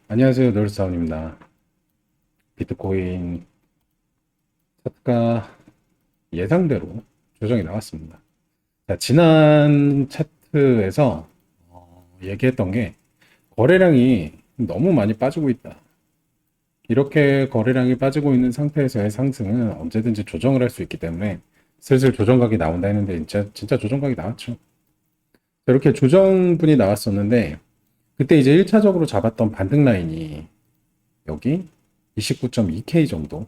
안녕하세요. 노르사원입니다. 비트코인 차트가 예상대로 조정이 나왔습니다. 자, 지난 차트에서 얘기했던 게 거래량이 너무 많이 빠지고 있다. 이렇게 거래량이 빠지고 있는 상태에서의 상승은 언제든지 조정을 할 수 있기 때문에 슬슬 조정각이 나온다 했는데 진짜 조정각이 나왔죠. 자, 이렇게 조정분이 나왔었는데 그때 이제 1차적으로 잡았던 반등 라인이 여기 29.2K 정도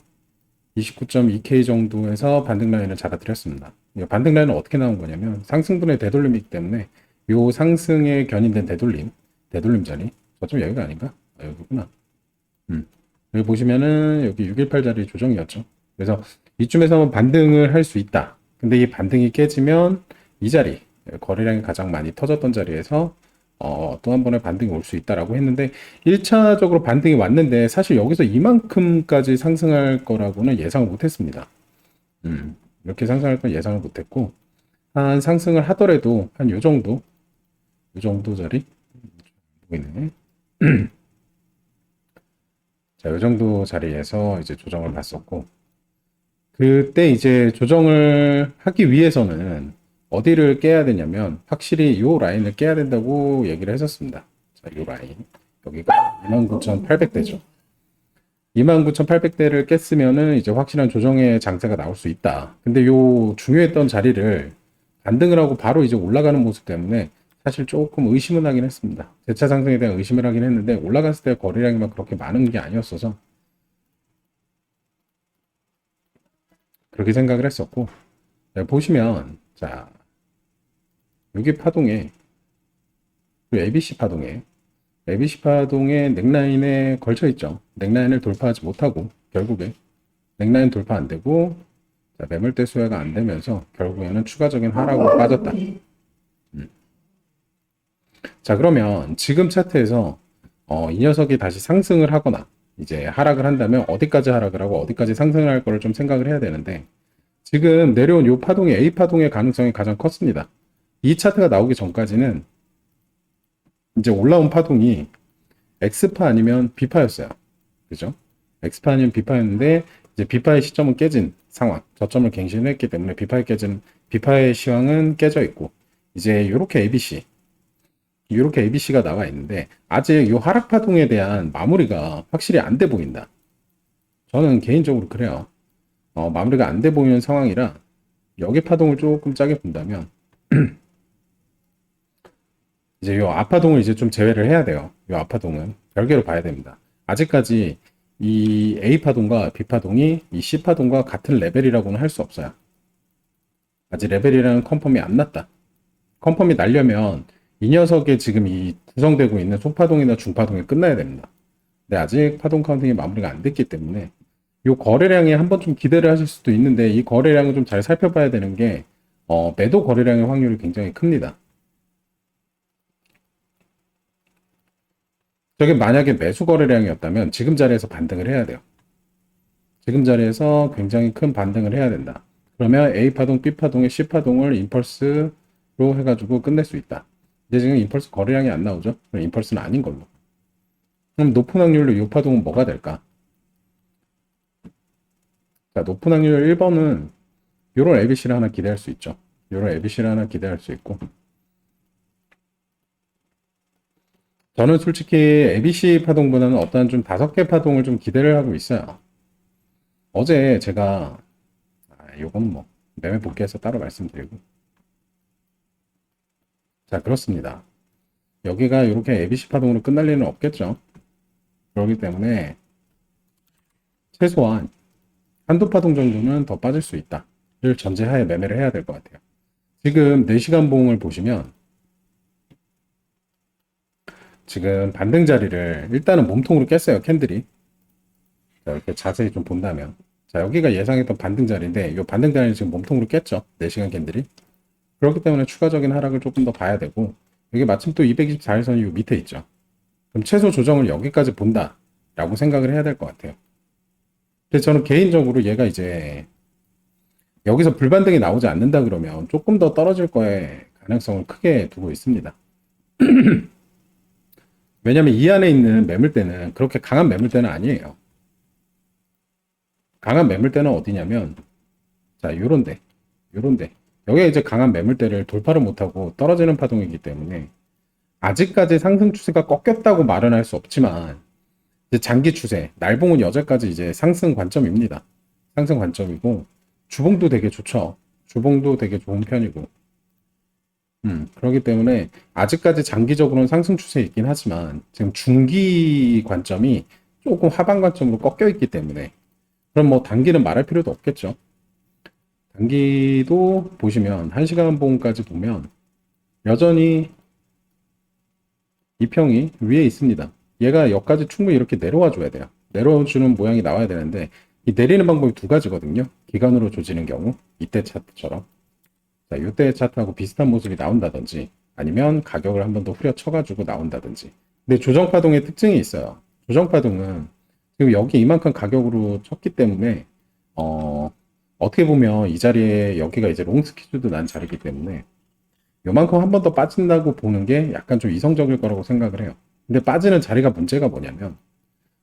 29.2K 정도에서 반등 라인을 잡아드렸습니다. 이 반등 라인은 어떻게 나온 거냐면 상승분의 되돌림이기 때문에 이 상승에 견인된 되돌림 자리, 저점 여기가 아닌가? 아, 여기구나. 여기 보시면은 여기 618 자리 조정이었죠. 그래서 이쯤에서 반등을 할 수 있다. 근데 이 반등이 깨지면 이 자리, 거래량이 가장 많이 터졌던 자리에서 또 한 번의 반등이 올 수 있다라고 했는데 1차적으로 반등이 왔는데 사실 여기서 이만큼까지 상승할 거라고는 예상을 못했습니다. 이렇게 상승할 건 예상을 못했고 한 상승을 하더라도 한 요 정도 자리 보이네. 자, 요 정도 자리에서 이제 조정을 봤었고 그때 이제 조정을 하기 위해서는 어디를 깨야 되냐면 확실히 요 라인을 깨야 된다고 얘기를 했었습니다. 자, 요 라인 여기가 29,800대죠. 29,800대를 깼으면은 이제 확실한 조정의 장세가 나올 수 있다. 근데 요 중요했던 자리를 반등을 하고 바로 이제 올라가는 모습 때문에 사실 조금 의심은 하긴 했습니다. 재차 상승에 대한 의심을 하긴 했는데 올라갔을 때 거래량이 막 그렇게 많은 게 아니었어서 그렇게 생각을 했었고 네, 보시면 자 여기 파동에 ABC 파동에 ABC 파동에 넥라인에 걸쳐 있죠. 넥라인을 돌파하지 못하고 결국에 넥라인 돌파 안 되고 자, 매물대 수혜가 안 되면서 결국에는 추가적인 하락으로 빠졌다. 자, 그러면 지금 차트에서 이 녀석이 다시 상승을 하거나 이제 하락을 한다면 어디까지 하락을 하고 어디까지 상승을 할 거를 좀 생각을 해야 되는데 지금 내려온 이 파동이 A 파동의 가능성이 가장 컸습니다. 이 차트가 나오기 전까지는 이제 올라온 파동이 X파 아니면 B파였어요. 그죠? X파 아니면 B파였는데 이제 B파의 시점은 깨진 상황, 저점을 갱신했기 때문에 B파의 시황은 깨져 있고 이제 이렇게 ABC가 나와 있는데 아직 이 하락 파동에 대한 마무리가 확실히 안 돼 보인다. 저는 개인적으로 그래요. 마무리가 안 돼 보이는 상황이라 여기 파동을 조금 짜게 본다면 이제 이 앞파동을 이제 좀 제외를 해야 돼요. 이 앞파동은 별개로 봐야 됩니다. 아직까지 이 A파동과 B파동이 이 C파동과 같은 레벨이라고는 할 수 없어요. 아직 레벨이라는 컨펌이 안 났다. 컨펌이 나려면 이 녀석의 지금 이 구성되고 있는 소파동이나 중파동이 끝나야 됩니다. 근데 아직 파동 카운팅이 마무리가 안 됐기 때문에 이 거래량에 한번 좀 기대를 하실 수도 있는데 이 거래량을 좀 잘 살펴봐야 되는 게 매도 거래량의 확률이 굉장히 큽니다. 저게 만약에 매수 거래량이었다면 지금 자리에서 반등을 해야 돼요. 지금 자리에서 굉장히 큰 반등을 해야 된다. 그러면 A파동, B파동의 C파동을 임펄스로 해가지고 끝낼 수 있다. 이제 지금 임펄스 거래량이 안 나오죠? 그럼 임펄스는 아닌 걸로. 그럼 높은 확률로 이 파동은 뭐가 될까? 자, 높은 확률 1번은 이런 ABC를 하나 기대할 수 있죠. 이런 ABC를 하나 기대할 수 있고. 저는 솔직히 ABC 파동보다는 어떤 좀 5개 파동을 좀 기대를 하고 있어요. 어제 제가, 요건 뭐, 매매 복귀해서 따로 말씀드리고. 자, 그렇습니다. 여기가 이렇게 ABC 파동으로 끝날 일은 없겠죠. 그렇기 때문에 최소한 한두 파동 정도는 더 빠질 수 있다를 전제하에 매매를 해야 될 것 같아요. 지금 4시간 봉을 보시면 지금 반등 자리를 일단은 몸통으로 깼어요. 캔들이. 자, 이렇게 자세히 좀 본다면. 자, 여기가 예상했던 반등 자리인데 이 반등 자리는 지금 몸통으로 깼죠. 4시간 캔들이. 그렇기 때문에 추가적인 하락을 조금 더 봐야 되고 여기 마침 또 224일선이 요 밑에 있죠. 그럼 최소 조정을 여기까지 본다라고 생각을 해야 될 것 같아요. 근데 저는 개인적으로 얘가 이제 여기서 불반등이 나오지 않는다 그러면 조금 더 떨어질 거에 가능성을 크게 두고 있습니다. 왜냐면 이 안에 있는 매물대는 그렇게 강한 매물대는 아니에요. 강한 매물대는 어디냐면, 자, 요런데. 여기가 이제 강한 매물대를 돌파를 못하고 떨어지는 파동이기 때문에 아직까지 상승 추세가 꺾였다고 말은 할 수 없지만 이제 장기 추세, 날봉은 여전까지 이제 상승 관점입니다. 상승 관점이고 주봉도 되게 좋죠. 주봉도 되게 좋은 편이고. 그렇기 때문에 아직까지 장기적으로는 상승 추세에 있긴 하지만 지금 중기 관점이 조금 하방 관점으로 꺾여 있기 때문에 그럼 뭐 단기는 말할 필요도 없겠죠. 단기도 보시면 1시간 봉까지 보면 여전히 이평이 위에 있습니다. 얘가 여기까지 충분히 이렇게 내려와 줘야 돼요. 내려주는 모양이 나와야 되는데 이 내리는 방법이 두 가지거든요. 기간으로 조지는 경우 이때 차트처럼 자, 이때 차트하고 비슷한 모습이 나온다든지 아니면 가격을 한 번 더 후려쳐가지고 나온다든지. 근데 조정파동의 특징이 있어요. 조정파동은 지금 여기 이만큼 가격으로 쳤기 때문에 어떻게 보면 이 자리에 여기가 이제 롱 스퀴즈도 난 자리이기 때문에 요만큼 한 번 더 빠진다고 보는 게 약간 좀 이성적일 거라고 생각을 해요. 근데 빠지는 자리가 문제가 뭐냐면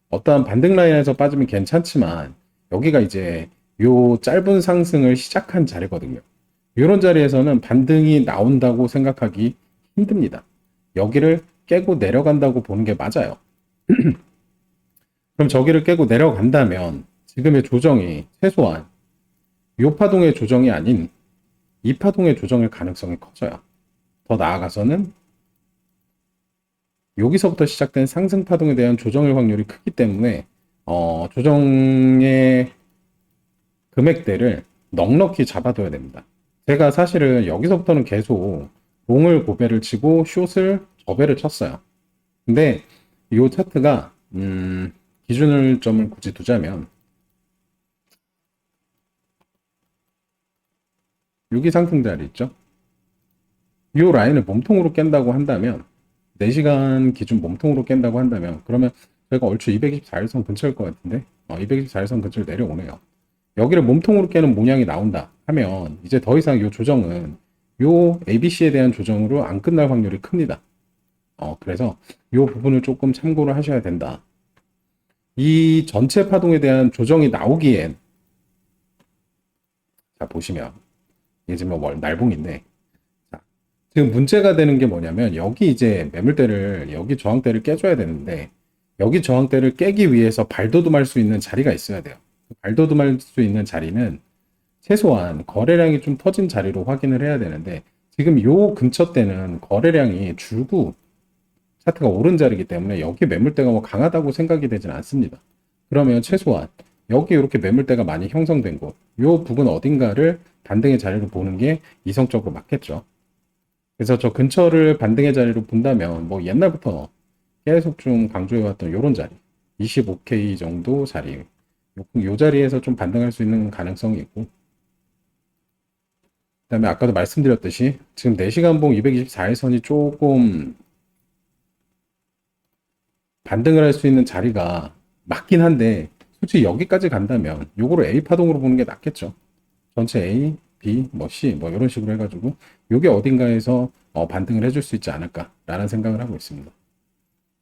어떠한 반등 라인에서 빠지면 괜찮지만 여기가 이제 요 짧은 상승을 시작한 자리거든요. 이런 자리에서는 반등이 나온다고 생각하기 힘듭니다. 여기를 깨고 내려간다고 보는 게 맞아요. 그럼 저기를 깨고 내려간다면 지금의 조정이 최소한 요 파동의 조정이 아닌 이 파동의 조정일 가능성이 커져요. 더 나아가서는 여기서부터 시작된 상승 파동에 대한 조정일 확률이 크기 때문에 조정의 금액대를 넉넉히 잡아둬야 됩니다. 제가 사실은 여기서부터는 계속 롱을 고배를 치고 숏을 저배를 쳤어요. 근데 이 차트가 기준을 점을 굳이 두자면 여기 상승 자리 있죠? 이 라인을 몸통으로 깬다고 한다면 4시간 기준 몸통으로 깬다고 한다면 그러면 저희가 얼추 224일선 근처일 것 같은데 224일선 근처를 내려오네요. 여기를 몸통으로 깨는 모양이 나온다 하면 이제 더 이상 이 조정은 요 ABC에 대한 조정으로 안 끝날 확률이 큽니다. 그래서 이 부분을 조금 참고를 하셔야 된다. 이 전체 파동에 대한 조정이 나오기엔 자 보시면 이게 지금 날봉인데 자, 지금 문제가 되는 게 뭐냐면 여기 이제 매물대를 여기 저항대를 깨줘야 되는데 여기 저항대를 깨기 위해서 발돋움할 수 있는 자리가 있어야 돼요. 발돋움할 수 있는 자리는 최소한 거래량이 좀 터진 자리로 확인을 해야 되는데 지금 요 근처 때는 거래량이 줄고 차트가 오른 자리이기 때문에 여기 매물대가 뭐 강하다고 생각이 되진 않습니다. 그러면 최소한 여기 이렇게 매물대가 많이 형성된 곳, 요 부분 어딘가를 반등의 자리로 보는 게 이성적으로 맞겠죠. 그래서 저 근처를 반등의 자리로 본다면 뭐 옛날부터 계속 좀 강조해왔던 요런 자리, 25K 정도 자리, 요 자리에서 좀 반등할 수 있는 가능성이 있고 그다음에 아까도 말씀드렸듯이 지금 4시간 봉 224일선이 조금 반등을 할 수 있는 자리가 맞긴 한데 솔직히 여기까지 간다면 요거를 A 파동으로 보는 게 낫겠죠. 전체 A, B, 뭐 C 뭐 이런 식으로 해가지고 요게 어딘가에서 반등을 해줄 수 있지 않을까라는 생각을 하고 있습니다.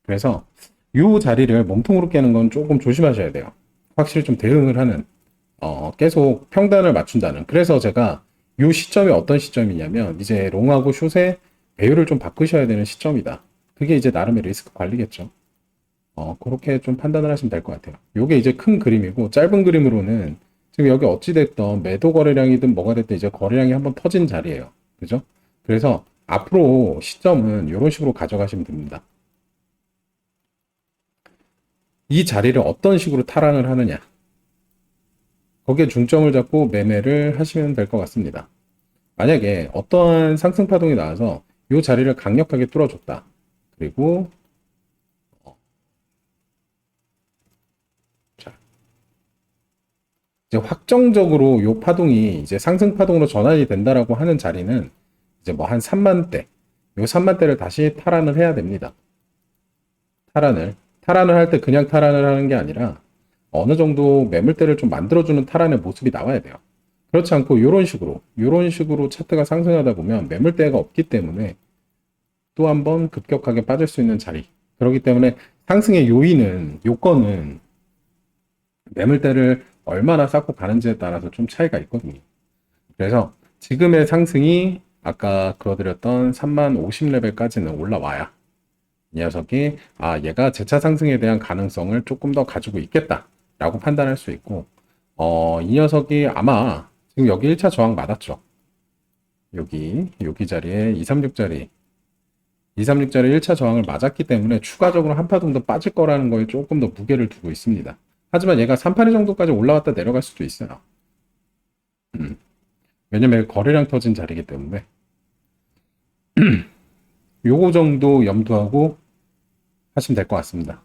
그래서 요 자리를 몸통으로 깨는 건 조금 조심하셔야 돼요. 확실히 좀 대응을 하는 계속 평단을 맞춘다는. 그래서 제가 요 시점이 어떤 시점이냐면 이제 롱하고 숏의 배율을 좀 바꾸셔야 되는 시점이다. 그게 이제 나름의 리스크 관리겠죠. 그렇게 좀 판단을 하시면 될 것 같아요. 요게 이제 큰 그림이고 짧은 그림으로는 지금 여기 어찌됐던 매도 거래량이든 뭐가 됐든 이제 거래량이 한번 터진 자리예요. 그죠? 그래서 앞으로 시점은 이런 식으로 가져가시면 됩니다. 이 자리를 어떤 식으로 탈환을 하느냐. 거기에 중점을 잡고 매매를 하시면 될 것 같습니다. 만약에 어떠한 상승 파동이 나와서 이 자리를 강력하게 뚫어줬다. 그리고 자, 이제 확정적으로 이 파동이 이제 상승 파동으로 전환이 된다라고 하는 자리는 이제 뭐 한 3만대, 요 3만대를 다시 탈환을 해야 됩니다. 탈환을 할 때 그냥 탈환을 하는 게 아니라 어느 정도 매물대를 좀 만들어주는 탈환의 모습이 나와야 돼요. 그렇지 않고 이런 식으로 차트가 상승하다 보면 매물대가 없기 때문에 또 한 번 급격하게 빠질 수 있는 자리. 그렇기 때문에 상승의 요건은 매물대를 얼마나 쌓고 가는지에 따라서 좀 차이가 있거든요. 그래서 지금의 상승이 아까 그려드렸던 30,050레벨까지는 올라와야 이 녀석이 얘가 재차 상승에 대한 가능성을 조금 더 가지고 있겠다라고 판단할 수 있고, 이 녀석이 아마 지금 여기 1차 저항 맞았죠. 여기 자리에 236자리 1차 저항을 맞았기 때문에 추가적으로 한 파동 더 빠질 거라는 거에 조금 더 무게를 두고 있습니다. 하지만 얘가 3파리 정도까지 올라왔다 내려갈 수도 있어요. 왜냐면 거래량 터진 자리이기 때문에 요거 정도 염두하고 하시면 될 것 같습니다.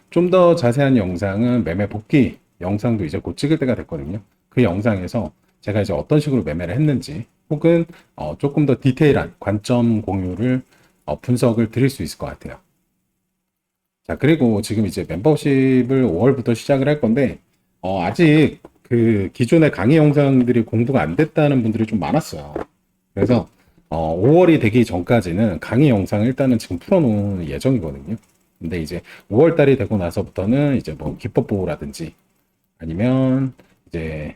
좀 더 자세한 영상은 매매 복귀 영상도 이제 곧 찍을 때가 됐거든요. 그 영상에서 제가 이제 어떤 식으로 매매를 했는지 혹은 조금 더 디테일한 관점 공유를 분석을 드릴 수 있을 것 같아요. 자, 그리고 지금 이제 멤버십을 5월부터 시작을 할 건데 아직 그 기존의 강의 영상들이 공부가 안 됐다는 분들이 좀 많았어요. 그래서 5월이 되기 전까지는 강의 영상 일단은 지금 풀어놓은 예정이거든요. 근데 이제 5월 달이 되고 나서부터는 이제 뭐 기법 보호라든지 아니면 이제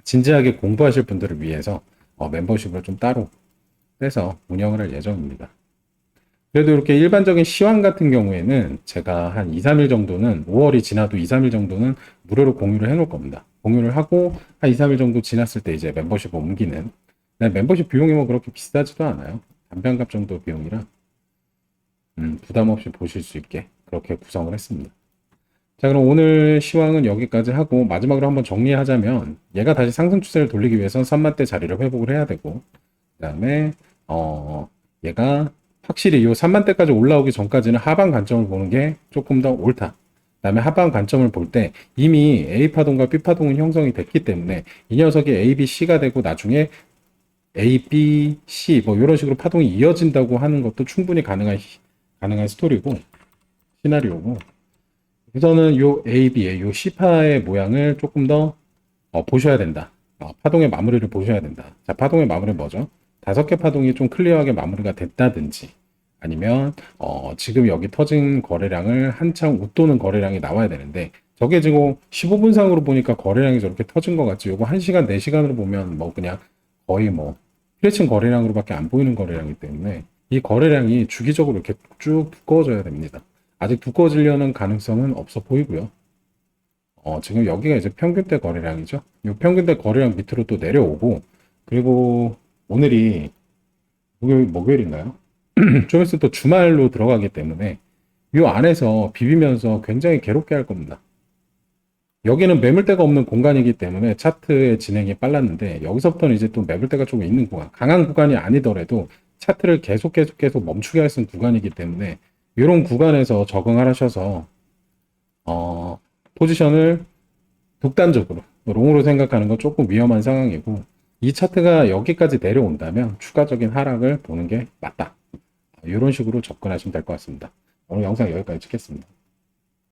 진지하게 공부하실 분들을 위해서 멤버십을 좀 따로 빼서 운영을 할 예정입니다. 그래도 이렇게 일반적인 시황 같은 경우에는 제가 한 2, 3일 정도는 5월이 지나도 2, 3일 정도는 무료로 공유를 해 놓을 겁니다. 공유를 하고 한 2, 3일 정도 지났을 때 이제 멤버십 옮기는. 멤버십 비용이 뭐 그렇게 비싸지도 않아요. 담배 한 갑 정도 비용이라 부담 없이 보실 수 있게 그렇게 구성을 했습니다. 자, 그럼 오늘 시황은 여기까지 하고 마지막으로 한번 정리하자면 얘가 다시 상승 추세를 돌리기 위해선 3만대 자리를 회복을 해야 되고, 그 다음에 얘가 확실히 이 3만대까지 올라오기 전까지는 하방 관점을 보는 게 조금 더 옳다. 그 다음에 하방 관점을 볼 때 이미 A파동과 B파동은 형성이 됐기 때문에 이 녀석이 A, B, C가 되고 나중에 A, B, C 뭐 이런 식으로 파동이 이어진다고 하는 것도 충분히 가능한 스토리고 시나리오고, 우선은 요 A, B의 요 C파의 모양을 조금 더 보셔야 된다. 파동의 마무리를 보셔야 된다. 자, 파동의 마무리는 뭐죠? 5개 파동이 좀 클리어하게 마무리가 됐다든지 아니면 지금 여기 터진 거래량을 한창 웃도는 거래량이 나와야 되는데 저게 지금 15분상으로 보니까 거래량이 저렇게 터진 것 같지. 요거 1시간, 4시간으로 보면 뭐 그냥 거의 뭐 피레친 거래량으로밖에 안 보이는 거래량이기 때문에 이 거래량이 주기적으로 이렇게 쭉 두꺼워져야 됩니다. 아직 두꺼워지려는 가능성은 없어 보이고요. 지금 여기가 이제 평균대 거래량이죠. 이 평균대 거래량 밑으로 또 내려오고, 그리고 오늘이 목요일인가요? 좀 있으면 또 주말로 들어가기 때문에 이 안에서 비비면서 굉장히 괴롭게 할 겁니다. 여기는 매물대가 없는 공간이기 때문에 차트의 진행이 빨랐는데 여기서부터는 이제 또 매물대가 좀 있는 구간, 강한 구간이 아니더라도 차트를 계속 멈추게 할 수 있는 구간이기 때문에 이런 구간에서 적응을 하셔서 포지션을 독단적으로 롱으로 생각하는 건 조금 위험한 상황이고, 이 차트가 여기까지 내려온다면 추가적인 하락을 보는 게 맞다. 이런 식으로 접근하시면 될 것 같습니다. 오늘 영상 여기까지 찍겠습니다.